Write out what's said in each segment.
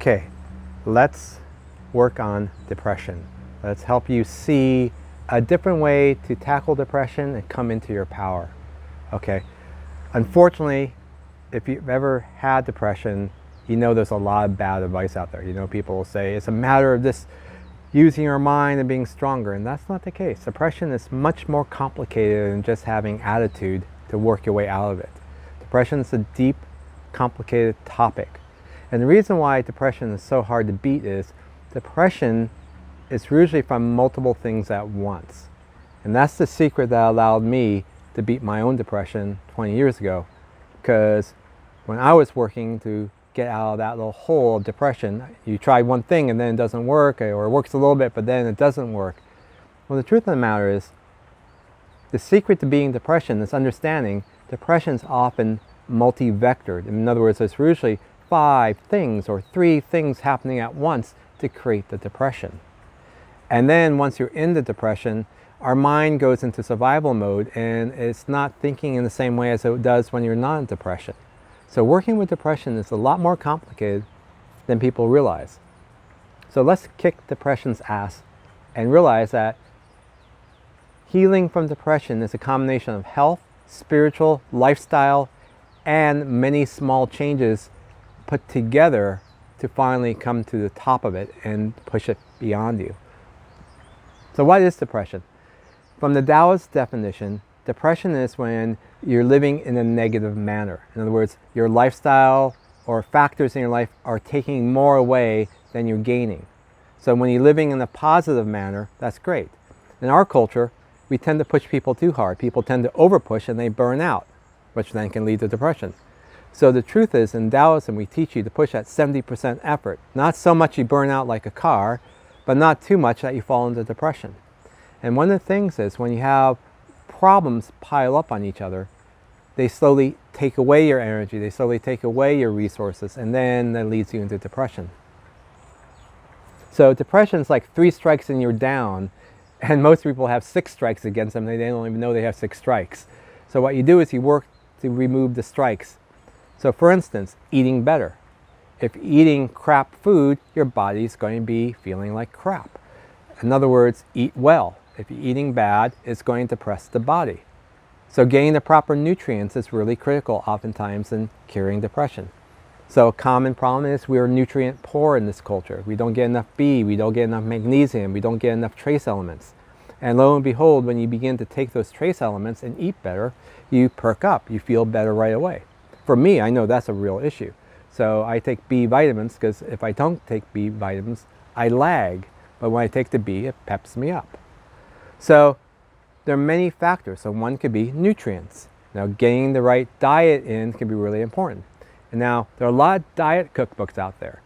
Okay, let's work on depression. Let's help you see a different way to tackle depression and come into your power. Okay, unfortunately, if you've ever had depression, you know there's a lot of bad advice out there. You know, people will say it's a matter of just using your mind and being stronger, and that's not the case. Depression is much more complicated than just having attitude to work your way out of it. Depression is a deep, complicated topic. And the reason why depression is so hard to beat is depression is usually from multiple things at once. And that's the secret that allowed me to beat my own depression 20 years ago. Because when I was working to get out of that little hole of depression, you try one thing and then it doesn't work, or it works a little bit but then it doesn't work. Well, the truth of the matter is, the secret to beating depression is understanding depression is often multi-vectored. In other words, there's usually 5 things or 3 things happening at once to create the depression. And then once you're in the depression, our mind goes into survival mode and it's not thinking in the same way as it does when you're not in depression. So working with depression is a lot more complicated than people realize. So let's kick depression's ass and realize that healing from depression is a combination of health, spiritual, lifestyle, and many small changes put together to finally come to the top of it and push it beyond you. So what is depression? From the Taoist definition, depression is when you're living in a negative manner. In other words, your lifestyle or factors in your life are taking more away than you're gaining. So when you're living in a positive manner, that's great. In our culture, we tend to push people too hard. People tend to overpush and they burn out, which then can lead to depression. So the truth is, in Taoism, we teach you to push at 70% effort. Not so much you burn out like a car, but not too much that you fall into depression. And one of the things is, when you have problems pile up on each other, they slowly take away your energy, they slowly take away your resources, and then that leads you into depression. So depression is like 3 strikes and you're down, and most people have 6 strikes against them, they don't even know they have 6 strikes. So what you do is you work to remove the strikes. So for instance, eating better. If eating crap food, your body's going to be feeling like crap. In other words, eat well. If you're eating bad, it's going to depress the body. So getting the proper nutrients is really critical oftentimes in curing depression. So a common problem is we're nutrient poor in this culture. We don't get enough B, we don't get enough magnesium, we don't get enough trace elements. And lo and behold, when you begin to take those trace elements and eat better, you perk up, you feel better right away. For me, I know that's a real issue. So I take B vitamins because if I don't take B vitamins, I lag. But when I take the B, it peps me up. So there are many factors. So one could be nutrients. Now getting the right diet in can be really important. And now there are a lot of diet cookbooks out there.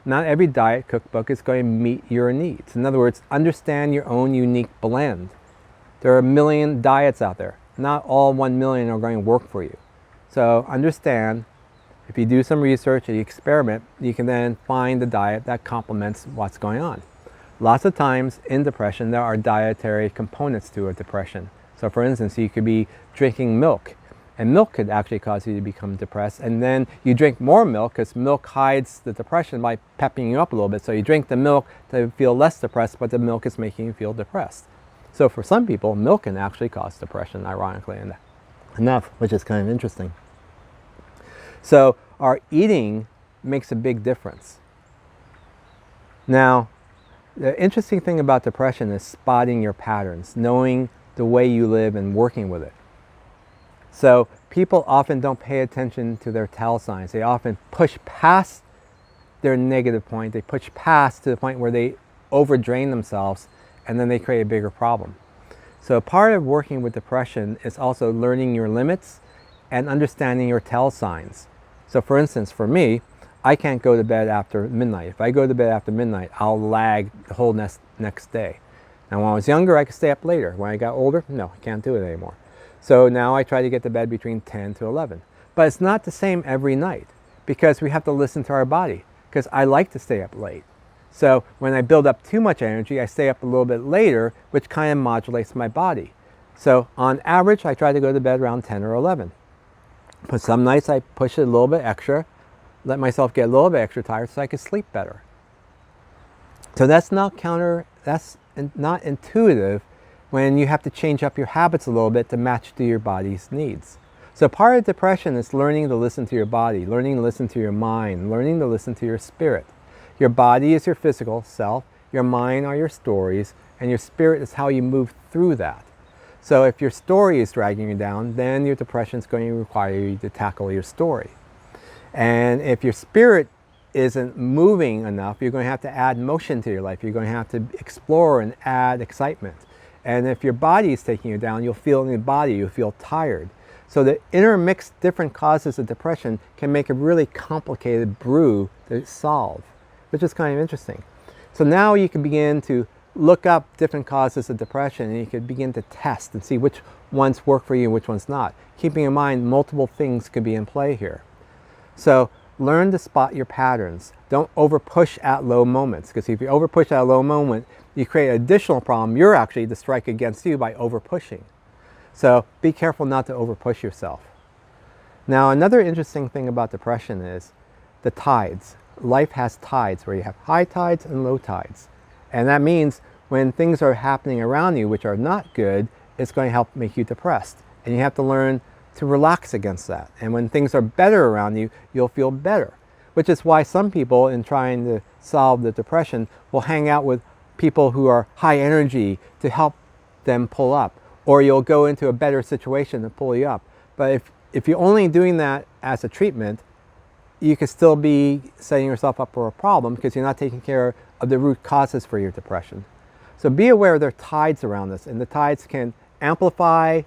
Not every diet cookbook is going to meet your needs. In other words, understand your own unique blend. There are 1 million diets out there. Not all 1 million are going to work for you. So understand, if you do some research and you experiment, you can then find the diet that complements what's going on. Lots of times in depression, there are dietary components to a depression. So for instance, you could be drinking milk, and milk could actually cause you to become depressed. And then you drink more milk because milk hides the depression by pepping you up a little bit. So you drink the milk to feel less depressed, but the milk is making you feel depressed. So for some people, milk can actually cause depression, ironically enough, which is kind of interesting. So our eating makes a big difference. Now, the interesting thing about depression is spotting your patterns, knowing the way you live and working with it. So people often don't pay attention to their tell signs. They often push past their negative point. They push past to the point where they overdrain themselves, and then they create a bigger problem. So part of working with depression is also learning your limits and understanding your tell signs. So for instance, for me, I can't go to bed after midnight. If I go to bed after midnight, I'll lag the whole next day. Now when I was younger, I could stay up later. When I got older, no, I can't do it anymore. So now I try to get to bed between 10 to 11. But it's not the same every night because we have to listen to our body, because I like to stay up late. So when I build up too much energy, I stay up a little bit later, which kind of modulates my body. So on average, I try to go to bed around 10 or 11. But some nights I push it a little bit extra. let myself get a little bit extra tired so I could sleep better. So that's not intuitive when you have to change up your habits a little bit to match to your body's needs. So part of depression is learning to listen to your body, learning to listen to your mind, learning to listen to your spirit. Your body is your physical self, your mind are your stories, and your spirit is how you move through that. So if your story is dragging you down, then your depression is going to require you to tackle your story. And if your spirit isn't moving enough, you're going to have to add motion to your life. You're going to have to explore and add excitement. And if your body is taking you down, you'll feel in your body, you'll feel tired. So the intermixed different causes of depression can make a really complicated brew to solve, which is kind of interesting. So now you can begin to look up different causes of depression, and you can begin to test and see which ones work for you and which ones not. Keeping in mind multiple things could be in play here. So learn to spot your patterns. Don't over push at low moments, because if you over push at a low moment, you create an additional problem. You're actually to strike against you by over pushing. So be careful not to over push yourself. Now, another interesting thing about depression is the tides. Life has tides where you have high tides and low tides. And that means when things are happening around you which are not good, it's going to help make you depressed. And you have to learn to relax against that. And when things are better around you, you'll feel better. Which is why some people, in trying to solve the depression, will hang out with people who are high energy to help them pull up. Or you'll go into a better situation to pull you up. But if you're only doing that as a treatment, you could still be setting yourself up for a problem because you're not taking care of the root causes for your depression. So be aware there are tides around us, and the tides can amplify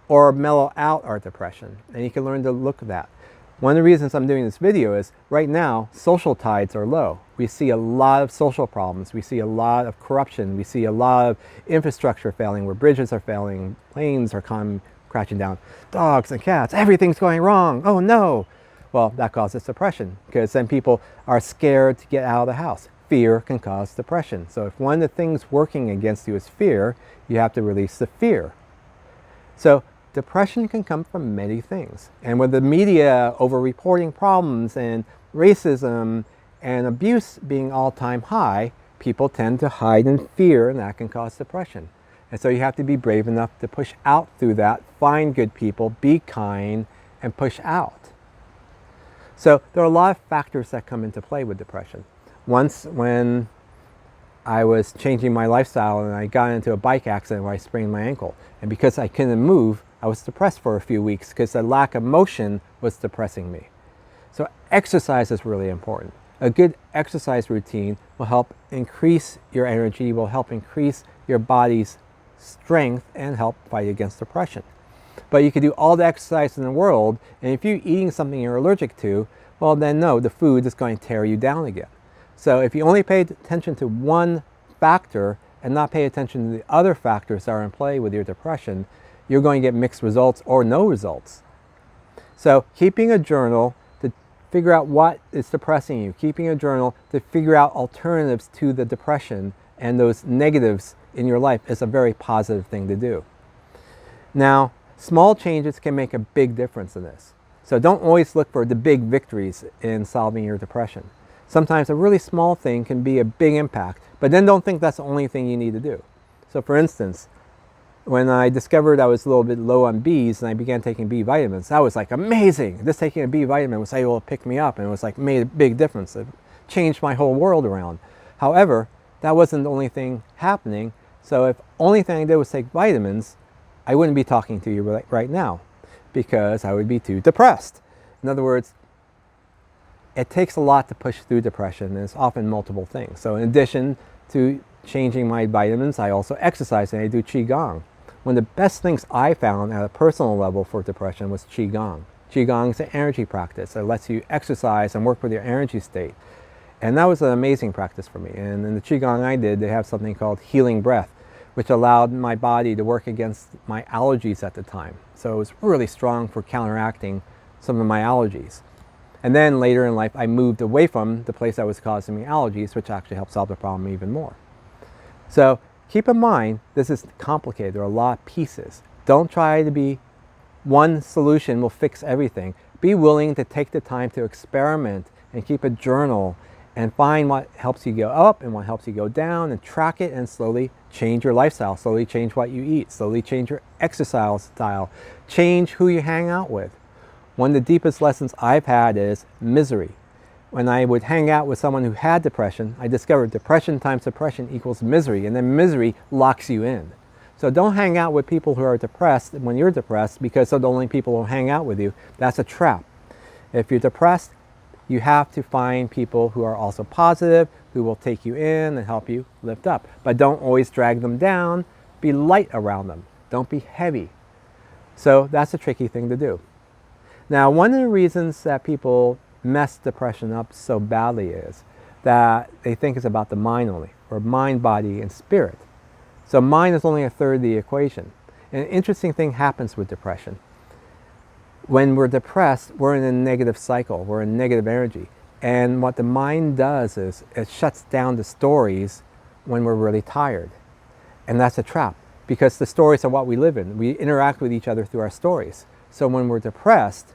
or mellow out our depression, and you can learn to look at that. One of the reasons I'm doing this video is right now social tides are low. We see a lot of social problems, we see a lot of corruption, we see a lot of infrastructure failing, where bridges are failing, planes are crashing down, dogs and cats, everything's going wrong, oh no. Well, that causes depression, because then people are scared to get out of the house. Fear can cause depression. So if one of the things working against you is fear, you have to release the fear. So depression can come from many things. And with the media over-reporting problems and racism and abuse being all-time high, people tend to hide in fear, and that can cause depression. And so you have to be brave enough to push out through that, find good people, be kind, and push out. So there are a lot of factors that come into play with depression. Once when I was changing my lifestyle and I got into a bike accident where I sprained my ankle. And because I couldn't move, I was depressed for a few weeks because the lack of motion was depressing me. So exercise is really important. A good exercise routine will help increase your energy, will help increase your body's strength, and help fight against depression. But you could do all the exercise in the world, and if you're eating something you're allergic to, well then no, the food is going to tear you down again. So if you only pay attention to one factor and not pay attention to the other factors that are in play with your depression, you're going to get mixed results or no results. So keeping a journal to figure out what is depressing you, keeping a journal to figure out alternatives to the depression and those negatives in your life is a very positive thing to do. Now, small changes can make a big difference in this. So don't always look for the big victories in solving your depression. Sometimes a really small thing can be a big impact, but then don't think that's the only thing you need to do. So for instance, when I discovered I was a little bit low on Bs and I began taking B vitamins, that was like amazing. Just taking a B vitamin was able to pick me up, and it was like made a big difference. It changed my whole world around. However, that wasn't the only thing happening. So if only thing I did was take vitamins, I wouldn't be talking to you right now because I would be too depressed. In other words, it takes a lot to push through depression, and it's often multiple things. So in addition to changing my vitamins, I also exercise and I do Qigong. One of the best things I found at a personal level for depression was Qigong. Qigong is an energy practice that lets you exercise and work with your energy state. And that was an amazing practice for me. And in the Qigong I did, they have something called healing breath, which allowed my body to work against my allergies at the time. So it was really strong for counteracting some of my allergies. And then later in life, I moved away from the place that was causing me allergies, which actually helped solve the problem even more. So keep in mind, this is complicated. There are a lot of pieces. Don't try to be one solution will fix everything. Be willing to take the time to experiment and keep a journal and find what helps you go up and what helps you go down and track it and slowly change your lifestyle, slowly change what you eat, slowly change your exercise style, change who you hang out with. One of the deepest lessons I've had is misery. When I would hang out with someone who had depression, I discovered depression times suppression equals misery, and then misery locks you in. So don't hang out with people who are depressed when you're depressed because they're the only people who hang out with you. That's a trap. If you're depressed, you have to find people who are also positive, who will take you in and help you lift up. But don't always drag them down. Be light around them. Don't be heavy. So that's a tricky thing to do. Now, one of the reasons that people mess depression up so badly is that they think it's about the mind only, or mind, body, and spirit. So mind is only a third of the equation. And an interesting thing happens with depression. When we're depressed, we're in a negative cycle, we're in negative energy. And what the mind does is it shuts down the stories when we're really tired. And that's a trap, because the stories are what we live in. We interact with each other through our stories. So when we're depressed,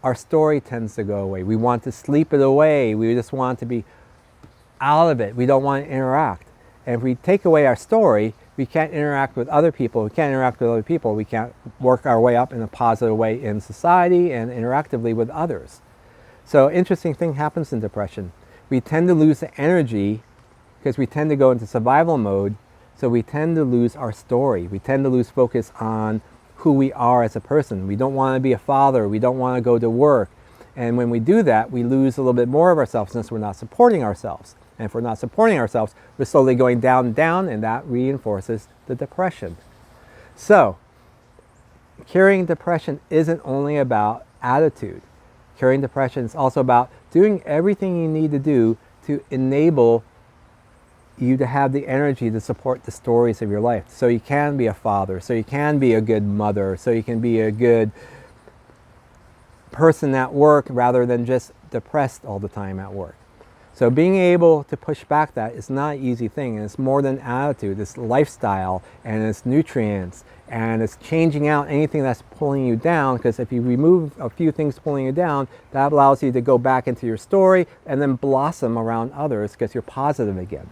our story tends to go away. We want to sleep it away. We just want to be out of it. We don't want to interact. And if we take away our story, we can't interact with other people. We can't interact with other people. We can't work our way up in a positive way in society and interactively with others. So interesting thing happens in depression. We tend to lose the energy because we tend to go into survival mode. So we tend to lose our story. We tend to lose focus on who we are as a person. We don't want to be a father. We don't want to go to work. And when we do that, we lose a little bit more of ourselves since we're not supporting ourselves. And if we're not supporting ourselves, we're slowly going down and down, and that reinforces the depression. So, curing depression isn't only about attitude. Curing depression is also about doing everything you need to do to enable you to have the energy to support the stories of your life. So you can be a father, so you can be a good mother, so you can be a good person at work rather than just depressed all the time at work. So being able to push back that is not an easy thing, and it's more than attitude, it's lifestyle, and it's nutrients, and it's changing out anything that's pulling you down, because if you remove a few things pulling you down, that allows you to go back into your story and then blossom around others because you're positive again.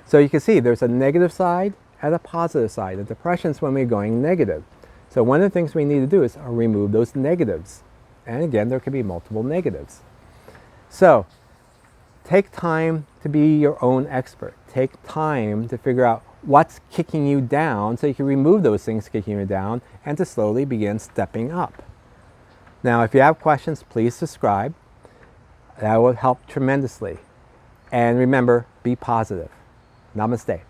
So you can see there's a negative side and a positive side. The depression is when we're going negative. So one of the things we need to do is remove those negatives. And again, there could be multiple negatives. So take time to be your own expert. Take time to figure out what's kicking you down so you can remove those things kicking you down and to slowly begin stepping up. Now, if you have questions, please subscribe. That will help tremendously. And remember, be positive. Namaste.